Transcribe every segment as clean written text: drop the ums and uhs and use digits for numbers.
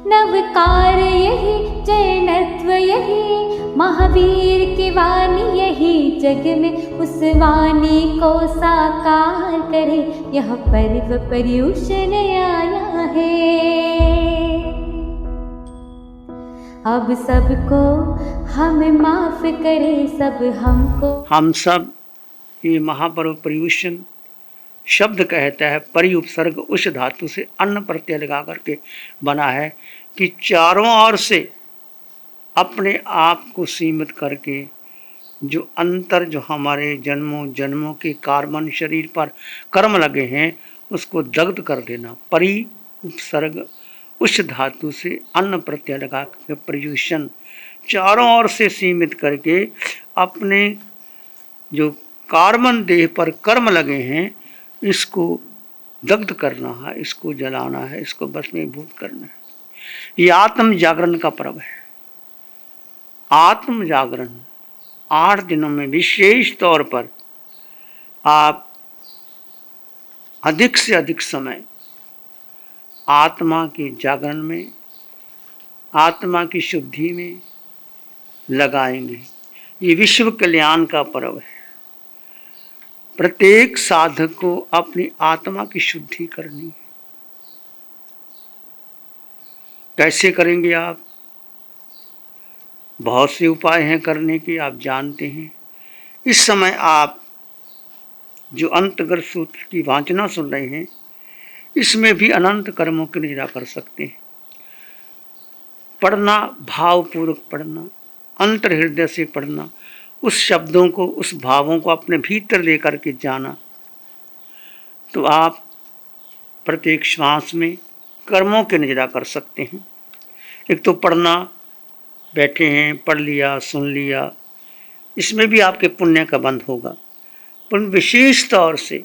नवकार यही जयनत्व यही, महावीर की वाणी यही, जग में उस वाणी को साकार करे, यह पर्व पर्युषण आया है। अब सबको हम माफ करे, सब हमको। हम सब, ये महापर्व पर्युषण शब्द कहता है, परि उपसर्ग उस धातु से अन्न प्रत्यय लगा करके बना है कि चारों ओर से अपने आप को सीमित करके जो अंतर, जो हमारे जन्मों जन्मों के कार्बन शरीर पर कर्म लगे हैं उसको दग्ध कर देना। परि उपसर्ग उस धातु से अन्न प्रत्यय लगा करके पर्युषण, चारों ओर से सीमित करके अपने जो कार्बन देह पर कर्म लगे हैं इसको दग्ध करना है, इसको जलाना है, इसको भस्मीभूत करना है। ये आत्म जागरण का पर्व है। आत्म जागरण 8 दिनों में विशेष तौर पर आप अधिक से अधिक समय आत्मा के जागरण में, आत्मा की शुद्धि में लगाएंगे। ये विश्व कल्याण का पर्व है। प्रत्येक साधक को अपनी आत्मा की शुद्धि करनी है। कैसे करेंगे आप? बहुत से उपाय हैं करने के, आप जानते हैं। इस समय आप जो अंतर्गत सूत्र की वाचना सुन रहे हैं इसमें भी अनंत कर्मों की निद्रा कर सकते हैं। पढ़ना, भावपूर्वक पढ़ना, अंतर हृदय से पढ़ना, उस शब्दों को, उस भावों को अपने भीतर लेकर के जाना, तो आप प्रत्येक श्वास में कर्मों की निद्रा कर सकते हैं। एक तो पढ़ना, बैठे हैं, पढ़ लिया, सुन लिया, इसमें भी आपके पुण्य का बंध होगा। पर विशेष तौर से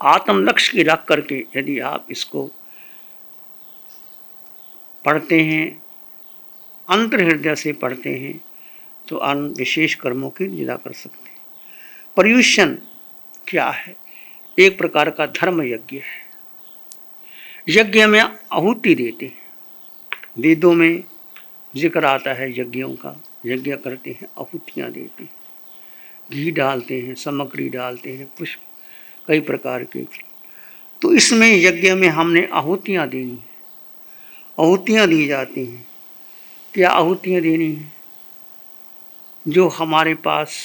आत्म लक्ष्य की रख करके यदि आप इसको पढ़ते हैं, अंतर हृदय से पढ़ते हैं, तो विशेष कर्मों की निद्रा कर सकते हैं। पर्युषण क्या है? एक प्रकार का धर्म यज्ञ है। यज्ञ में आहुति देते हैं। वेदों में जिक्र आता है यज्ञों का। यज्ञ करते हैं, आहुतियाँ देते हैं, घी डालते हैं, सामग्री डालते हैं, पुष्प कई प्रकार के। तो इसमें यज्ञ में हमने आहुतियाँ देनी है। आहुतियाँ दी जाती हैं। क्या आहुतियाँ देनी है? जो हमारे पास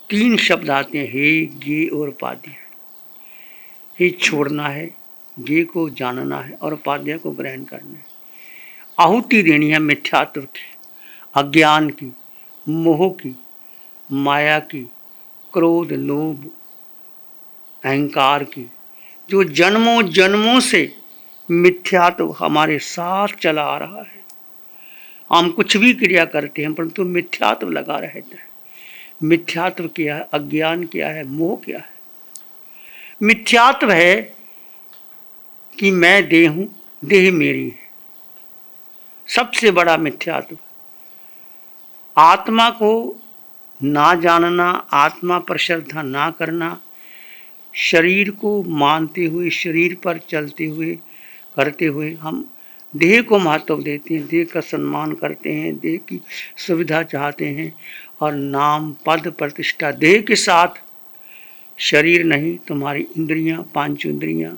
3 शब्द आते हैं, हे, गे और पाद्य। हे छोड़ना है, गे को जानना है और पाद्य को ग्रहण करना है। आहुति देनी है मिथ्यात्व की, अज्ञान की, मोह की, माया की, क्रोध, लोभ, अहंकार की, जो जन्मों जन्मों से मिथ्यात्व हमारे साथ चला आ रहा है। हम कुछ भी क्रिया करते हैं परंतु मिथ्यात्व लगा रहता है। मिथ्यात्व क्या है? अज्ञान क्या है? मोह क्या है? मिथ्यात्व है कि मैं देह हूं, देह मेरी है। सबसे बड़ा मिथ्यात्व। आत्मा को ना जानना, आत्मा पर श्रद्धा ना करना, शरीर को मानते हुए, शरीर पर चलते हुए, करते हुए हम देह को महत्व देते हैं, देह का सम्मान करते हैं, देह की सुविधा चाहते हैं और नाम, पद, प्रतिष्ठा देह के साथ। शरीर नहीं, तुम्हारी इंद्रियां, 5 इंद्रियां,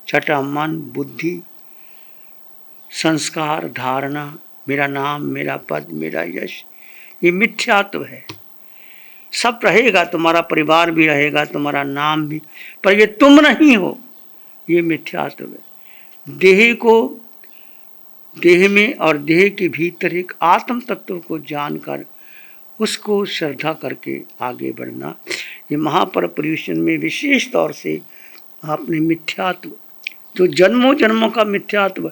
छठा मन, बुद्धि, संस्कार, धारणा, मेरा नाम, मेरा पद, मेरा यश, ये मिथ्यात्व है। सब रहेगा, तुम्हारा परिवार भी रहेगा, तुम्हारा नाम भी, पर ये तुम नहीं हो, ये मिथ्यात्व है। देह को, देह में और देह के भीतर एक आत्म तत्व को जानकर उसको श्रद्धा करके आगे बढ़ना। ये महापर्व पर्युषण में विशेष तौर से आपने मिथ्यात्व, जो जन्मों जन्मों का मिथ्यात्व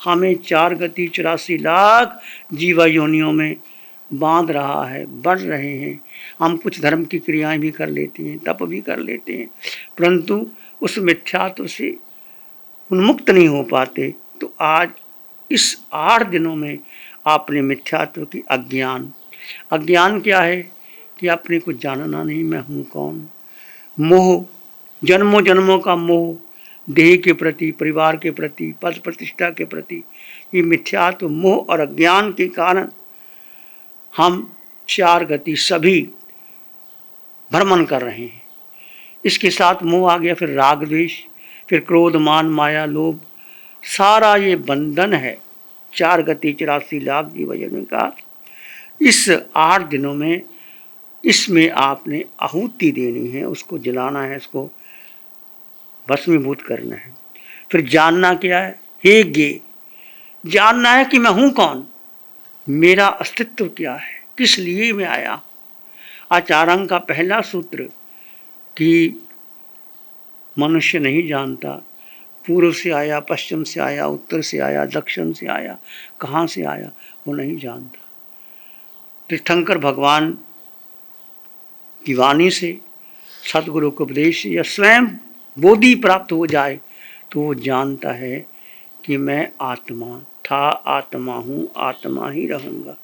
हमें 4 गति 84 लाख जीवा योनियों में बांध रहा है, बढ़ रहे हैं। हम कुछ धर्म की क्रियाएं भी कर लेते हैं, तप भी कर लेते हैं, परंतु उस मिथ्यात्व से उन्मुक्त नहीं हो पाते। तो आज इस 8 दिनों में आपने मिथ्यात्व की, अज्ञान क्या है कि अपने को जानना नहीं, मैं हूँ कौन। मोह, जन्मों जन्मों का मोह, देह के प्रति, परिवार के प्रति, पद प्रतिष्ठा के प्रति, ये मिथ्यात्व मोह और अज्ञान के कारण हम चार गति सभी भ्रमण कर रहे हैं। इसके साथ मोह आ गया, फिर राग द्वेष, फिर क्रोध मान माया लोभ, सारा ये बंधन है। चार गति 84 लाख जीवन का इस 8 दिनों में इसमें आपने आहुति देनी है, उसको जलाना है, इसको भस्मीभूत करना है। फिर जानना क्या है, हे ज्ञे, जानना है कि मैं हूं कौन, मेरा अस्तित्व क्या है, किस लिए मैं आया। आचार्यों का पहला सूत्र कि मनुष्य नहीं जानता पूर्व से आया, पश्चिम से आया, उत्तर से आया, दक्षिण से आया, कहाँ से आया, वो नहीं जानता। तीर्थंकर भगवान की वाणी से, सतगुरु के उपदेश से या स्वयं बोधि प्राप्त हो जाए तो वो जानता है कि मैं आत्मा था, आत्मा हूँ, आत्मा ही रहूँगा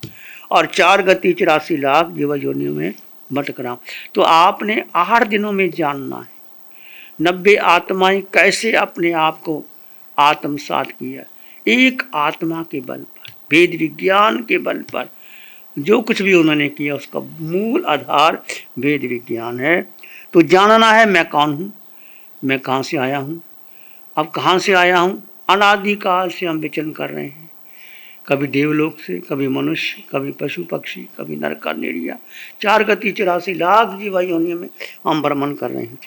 और चार गति 84 लाख जीव योनियों में भटक रहा हूँ। तो आपने 8 दिनों में जानना है 90 आत्माएं कैसे अपने आप को आत्मसात किया। एक आत्मा के बल पर, वेद विज्ञान के बल पर जो कुछ भी उन्होंने किया उसका मूल आधार वेद विज्ञान है। तो जानना है मैं कौन हूँ, मैं कहाँ से आया हूँ। अब कहाँ से आया हूँ, अनादिकाल से हम विचरण कर रहे हैं, कभी देवलोक से, कभी मनुष्य, कभी पशु पक्षी, कभी नरक निड़िया, चार गति 84 लाख जीव योनियों में हम भ्रमण कर रहे हैं।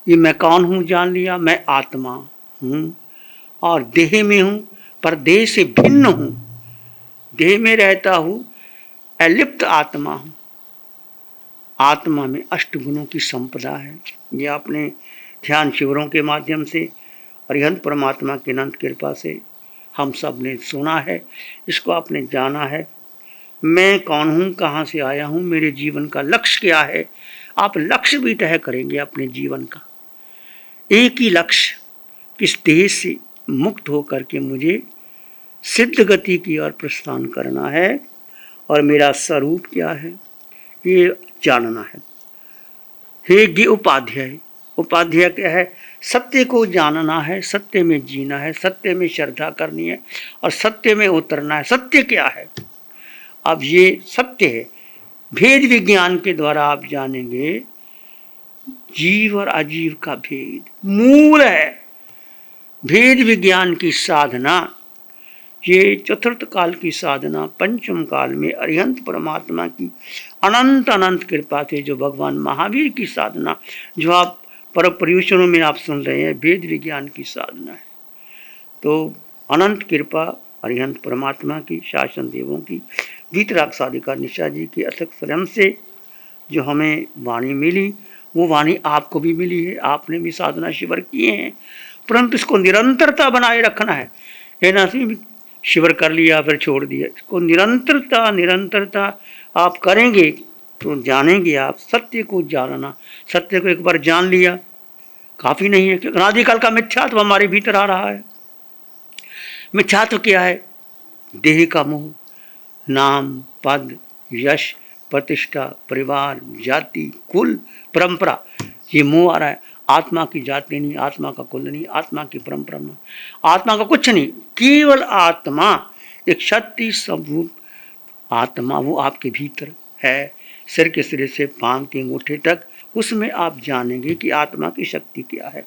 ये मैं कौन हूँ जान लिया, मैं आत्मा हूँ और देह में हूँ, पर देह से भिन्न हूँ, देह में रहता हूँ, अलिप्त आत्मा हूँ। आत्मा में 8 गुणों की संपदा है। ये आपने ध्यान शिविरों के माध्यम से अरिहंत परमात्मा की अनंत कृपा से हम सब ने सुना है, इसको आपने जाना है। मैं कौन हूँ, कहाँ से आया हूँ, मेरे जीवन का लक्ष्य क्या है। आप लक्ष्य भी तय करेंगे अपने जीवन का, एक ही लक्ष्य, किस देह से मुक्त होकर के मुझे सिद्ध गति की ओर प्रस्थान करना है और मेरा स्वरूप क्या है ये जानना है। हे ज्ञ उपाध्याय, उपाध्याय क्या है, सत्य को जानना है, सत्य में जीना है, सत्य में श्रद्धा करनी है और सत्य में उतरना है। सत्य क्या है, अब ये सत्य है, भेद विज्ञान के द्वारा आप जानेंगे जीव और अजीव का भेद मूल है। भेद विज्ञान की साधना, ये चतुर्थ काल की साधना, पंचम काल में अरिहंत परमात्मा की अनंत अनंत कृपा से जो भगवान महावीर की साधना, जो आप पर पर्युषणों में आप सुन रहे हैं, वेद विज्ञान की साधना है। तो अनंत कृपा अरिहंत परमात्मा की, शासन देवों की, वीतराग साधिका निशा जी की अथक स्वयं से जो हमें वाणी मिली, वो वाणी आपको भी मिली है। आपने भी साधना शिविर किए हैं, परंतु इसको निरंतरता बनाए रखना है। ये ना शिविर कर लिया फिर छोड़ दिया, इसको निरंतरता आप करेंगे तो जानेंगे आप सत्य को जानना। सत्य को एक बार जान लिया काफ़ी नहीं है, क्योंकि अनादिकाल का मिथ्यात्व हमारे भीतर आ रहा है। मिथ्यात्व क्या है, देह का मोह, नाम पद यश प्रतिष्ठा, परिवार, जाति, कुल, परंपरा, ये मोह आ रहा है। आत्मा की जाति नहीं, आत्मा का कुल नहीं, आत्मा की परंपरा नहीं, आत्मा का कुछ नहीं, केवल आत्मा एक शक्ति स्वरूप आत्मा, वो आपके भीतर है, सिर के सिरे से पांव के अंगूठे तक, उसमें आप जानेंगे कि आत्मा की शक्ति क्या है।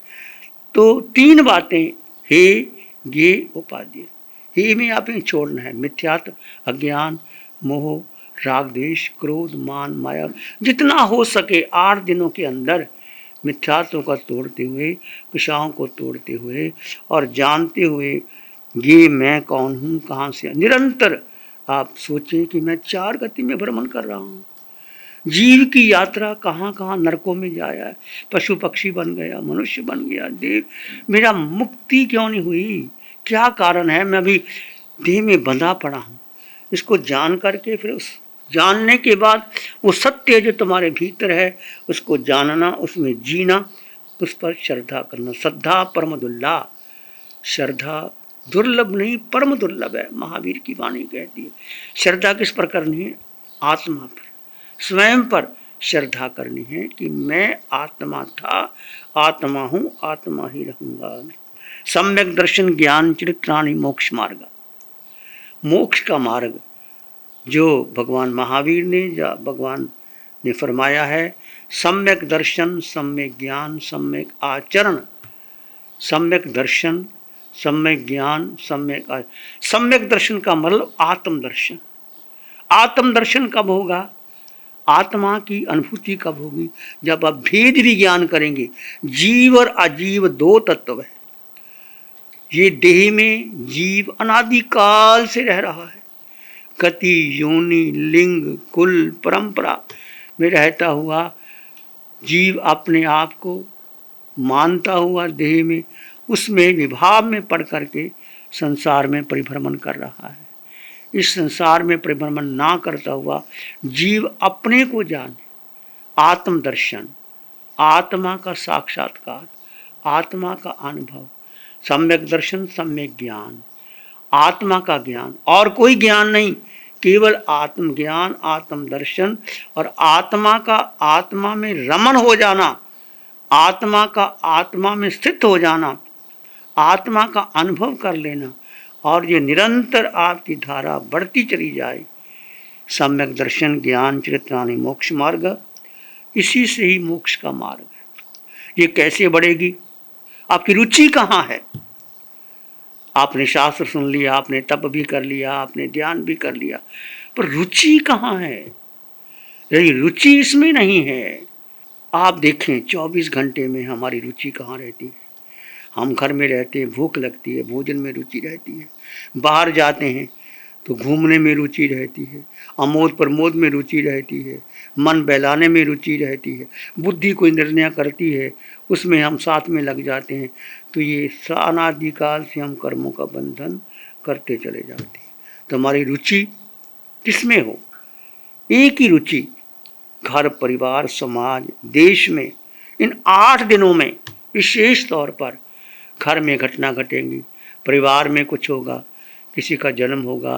तो 3 बातें, हे ज्ञे उपाध्याय, हे में आप छोड़ना है मिथ्यात्व, अज्ञान, मोह, राग द्वेष, क्रोध, मान, माया, जितना हो सके 8 दिनों के अंदर मिथ्यात्व का तोड़ते हुए, कुशाओं को तोड़ते हुए और जानते हुए ये मैं कौन हूँ, कहाँ से। निरंतर आप सोचें कि मैं 4 गति में भ्रमण कर रहा हूँ। जीव की यात्रा कहाँ कहाँ नरकों में जाया है, पशु पक्षी बन गया, मनुष्य बन गया, देव, मेरा मुक्ति क्यों नहीं हुई, क्या कारण है, मैं अभी देह में बंधा पड़ा हूँ। इसको जान करके फिर उस जानने के बाद वो सत्य जो तुम्हारे भीतर है उसको जानना, उसमें जीना, उस पर श्रद्धा करना। श्रद्धा परम दुर्लभ, श्रद्धा दुर्लभ नहीं परम दुर्लभ है, महावीर की वाणी कहती है। श्रद्धा किस पर करनी है, आत्मा पर, स्वयं पर श्रद्धा करनी है कि मैं आत्मा था, आत्मा हूँ, आत्मा ही रहूँगा। सम्यक दर्शन ज्ञान चरित्राणि मोक्ष मार्ग, मोक्ष का मार्ग जो भगवान महावीर ने या भगवान ने फरमाया है, सम्यक दर्शन, सम्यक ज्ञान, सम्यक आचरण। सम्यक दर्शन, सम्यक ज्ञान, सम्यक दर्शन का मतलब आत्मदर्शन। आत्मदर्शन कब होगा? आत्मा की अनुभूति कब होगी? जब आप भेद विज्ञान करेंगे। जीव और अजीव दो तत्व है। ये देह में जीव अनादिकाल से रह रहा है, गति, योनि, लिंग, कुल, परंपरा में रहता हुआ जीव अपने आप को मानता हुआ देह में, उसमें विभाव में पड़ करके संसार में परिभ्रमण कर रहा है। इस संसार में परिभ्रमण ना करता हुआ जीव अपने को जाने, आत्मदर्शन, आत्मा का साक्षात्कार, आत्मा का अनुभव, सम्यक दर्शन, सम्यक ज्ञान, आत्मा का ज्ञान और कोई ज्ञान नहीं, केवल आत्मज्ञान, आत्मदर्शन और आत्मा का आत्मा में रमण हो जाना, आत्मा का आत्मा में स्थित हो जाना, आत्मा का अनुभव कर लेना और ये निरंतर आपकी धारा बढ़ती चली जाए। सम्यक दर्शन ज्ञान चरित्राणि मोक्ष मार्ग, इसी से ही मोक्ष का मार्ग है। ये कैसे बढ़ेगी? आपकी रुचि कहाँ है? आपने शास्त्र सुन लिया, आपने तप भी कर लिया, आपने ध्यान भी कर लिया, पर रुचि कहाँ है? यदि रुचि इसमें नहीं है, आप देखें 24 घंटे में हमारी रुचि कहाँ रहती है? हम घर में रहते हैं, भूख लगती है, भोजन में रुचि रहती है, बाहर जाते हैं तो घूमने में रुचि रहती है, आमोद प्रमोद में रुचि रहती है, मन बहलाने में रुचि रहती है, बुद्धि कोई निर्णय करती है उसमें हम साथ में लग जाते हैं। तो ये अनादिकाल से हम कर्मों का बंधन करते चले जाते हैं। तो हमारी रुचि किसमें हो? एक ही रुचि घर, परिवार, समाज, देश में इन 8 दिनों में विशेष तौर पर घर में घटना घटेंगी, परिवार में कुछ होगा, किसी का जन्म होगा,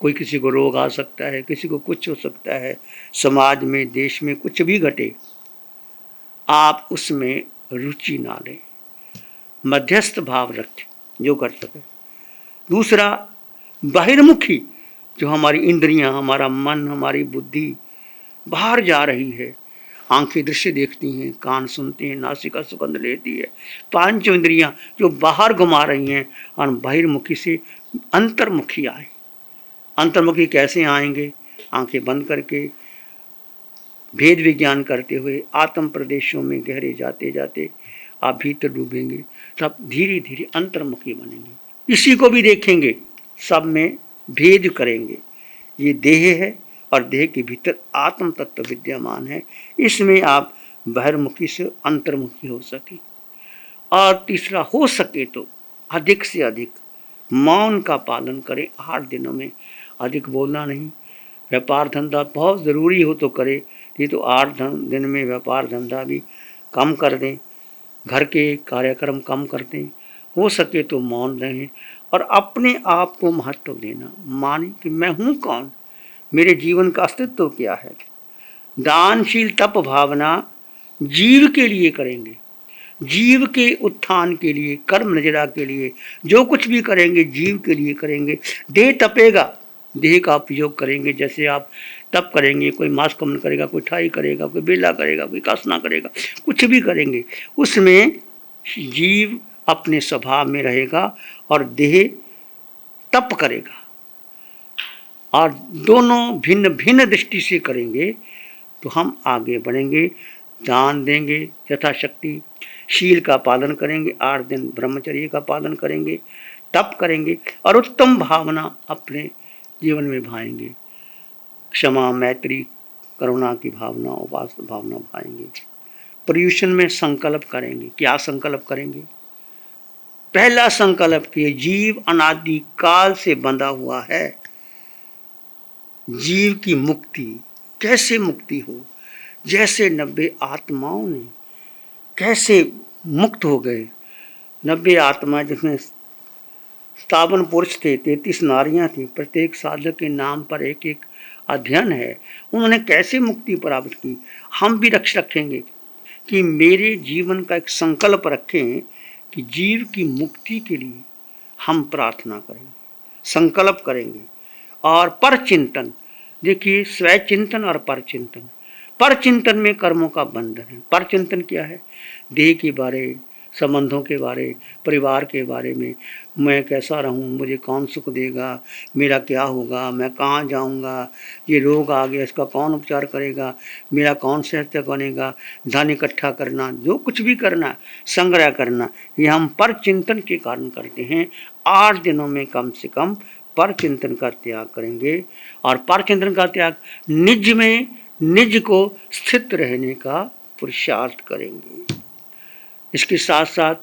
कोई किसी को रोग आ सकता है, किसी को कुछ हो सकता है, समाज में, देश में कुछ भी घटे, आप उसमें रुचि ना लें, मध्यस्थ भाव रखें जो कर सके। दूसरा, बहिर्मुखी जो हमारी इंद्रियां, हमारा मन, हमारी बुद्धि बाहर जा रही है, आंखें दृश्य देखती हैं, कान सुनते हैं, नासिका सुगंध लेती है, पांच इंद्रियां जो बाहर घुमा रही हैं, और बहिर्मुखी से अंतर्मुखी आए। अंतर्मुखी कैसे आएंगे? आंखें बंद करके भेद विज्ञान करते हुए आत्म प्रदेशों में गहरे जाते जाते आप भीतर डूबेंगे, तब धीरे धीरे अंतर्मुखी बनेंगे। इसी को भी देखेंगे, सब में भेद करेंगे। ये देह है और देह के भीतर आत्म तत्व विद्यमान है, इसमें आप बहिर्मुखी से अंतर्मुखी हो सके। और तीसरा, हो सके तो अधिक से अधिक मौन का पालन करें। 8 दिनों में अधिक बोलना नहीं। व्यापार धंधा बहुत ज़रूरी हो तो करे, नहीं तो 8 दिन में व्यापार धंधा भी कम कर दें, घर के कार्यक्रम कम कर दें, हो सके तो मौन रहें और अपने आप को महत्व देना। माने कि मैं हूँ कौन, मेरे जीवन का अस्तित्व क्या है। दानशील तप भावना जीव के लिए करेंगे, जीव के उत्थान के लिए, कर्म नजरा के लिए, जो कुछ भी करेंगे जीव के लिए करेंगे। देह तपेगा, देह का उपयोग करेंगे। जैसे आप तप करेंगे, कोई मांस कमन करेगा, कोई ठाई करेगा, कोई बेला करेगा, कोई कसना करेगा, कुछ भी करेंगे, उसमें जीव अपने स्वभाव में रहेगा और देह तप करेगा। और दोनों भिन्न भिन्न दृष्टि से करेंगे तो हम आगे बढ़ेंगे। दान देंगे यथाशक्ति, शील का पालन करेंगे, 8 दिन ब्रह्मचर्य का पालन करेंगे, तप करेंगे और उत्तम भावना अपने जीवन में भाएंगे। क्षमा, मैत्री, करुणा की भावना, उपास भावना भाएंगे। पर्युषण में संकल्प करेंगे। क्या संकल्प करेंगे? पहला संकल्प कि जीव अनादि काल से बंधा हुआ है। जीव की मुक्ति कैसे मुक्ति हो? जैसे 90 आत्माओं ने कैसे मुक्त हो गए। 90 आत्मा जिसमें 57 पुरुष थे, 33 नारियां थी, प्रत्येक साधक के नाम पर एक एक अध्ययन है, उन्होंने कैसे मुक्ति प्राप्त की, हम भी रखेंगे कि मेरे जीवन का एक संकल्प रखें कि जीव की मुक्ति के लिए हम प्रार्थना करेंगे, संकल्प करेंगे। और पर चिंतन, देखिए स्वचिंतन और पर चिंतन। पर चिंतन में कर्मों का बंधन है। पर चिंतन क्या है? देह के बारे, संबंधों के बारे, परिवार के बारे में, मैं कैसा रहूं, मुझे कौन सुख देगा, मेरा क्या होगा, मैं कहाँ जाऊंगा, ये रोग आ गया, इसका कौन उपचार करेगा, मेरा कौन सेहत बनेगा, धन इकट्ठा करना, जो कुछ भी करना, संग्रह करना, ये हम पर चिंतन के कारण करते हैं। 8 दिनों में कम से कम पर चिंतन का त्याग करेंगे। और पर चिंतन का त्याग निज में, निज को स्थित रहने का पुरुषार्थ करेंगे। इसके साथ साथ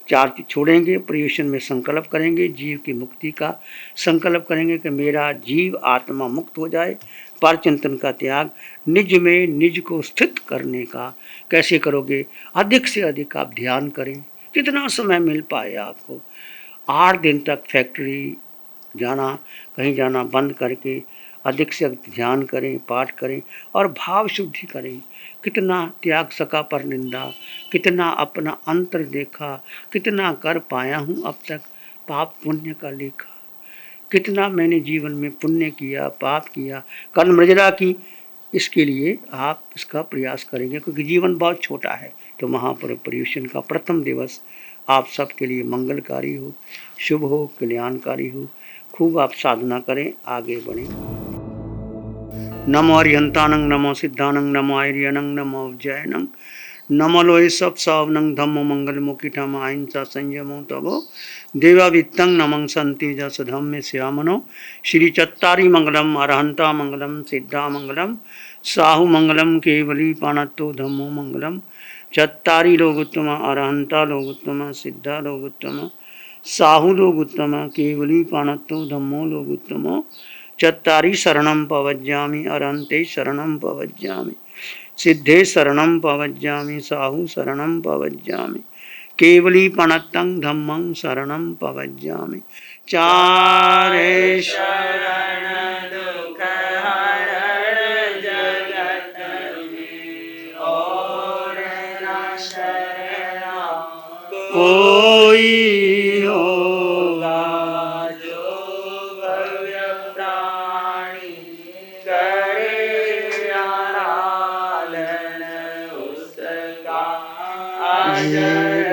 4 चीज छोड़ेंगे, पर्युषण में संकल्प करेंगे, जीव की मुक्ति का संकल्प करेंगे कि मेरा जीव आत्मा मुक्त हो जाए। पर चिंतन का त्याग, निज में निज को स्थित करने का। कैसे करोगे? अधिक से अधिक आप ध्यान करें, जितना समय मिल पाए आपको। 8 दिन तक फैक्ट्री जाना, कहीं जाना बंद करके अधिक से अधिक ध्यान करें, पाठ करें और भाव शुद्धि करें। कितना त्याग सका पर निंदा, कितना अपना अंतर देखा, कितना कर पाया हूँ अब तक पाप पुण्य का लेखा, कितना मैंने जीवन में पुण्य किया, पाप किया, कर्म मृजरा की। इसके लिए आप इसका प्रयास करेंगे, क्योंकि जीवन बहुत छोटा है। तो महापर्व पर्युषण का प्रथम दिवस आप सबके लिए मंगलकारी हो, शुभ हो, कल्याणकारी हो। खूब आप साधना करें, आगे बढ़ें। नमो अरिहंतानंग, नमो सिद्धानंग, नमो आर्यनंग, नमो अव्ययनंग, नमो लोय सब सावनंग, धम्मो मंगल मुकिठम अहिंसा संयमो तबो देवावित्तं नमं संति जस धम्मे श्यामनो। श्री चत्तारी मंगलम, अरहंता मंगलम, सिद्धा मंगलम, साहु मंगलम, केवली पाणत्तो धम्मो मंगलम। चत्तारी लोग उत्तम, अरहंता लोग उत्तम, सिद्धा लोग उत्तम, साहु लोग उत्तम, केवली पाणत्तो धम्मो लोग उत्तम। चत्तारी शरणं पवज्जामि, अरहंते शरणं पवज्जामि, सिद्धे शरणं पवज्जामि, साहु शरणं पवज्जामि, केवली पणत्तं धम्मं शरणं पवज्जामि। चारे शरण दुख हरण जगत में, और न शरण कोई होगा। जो भव्य प्राणी करे आराधन, उसका अजर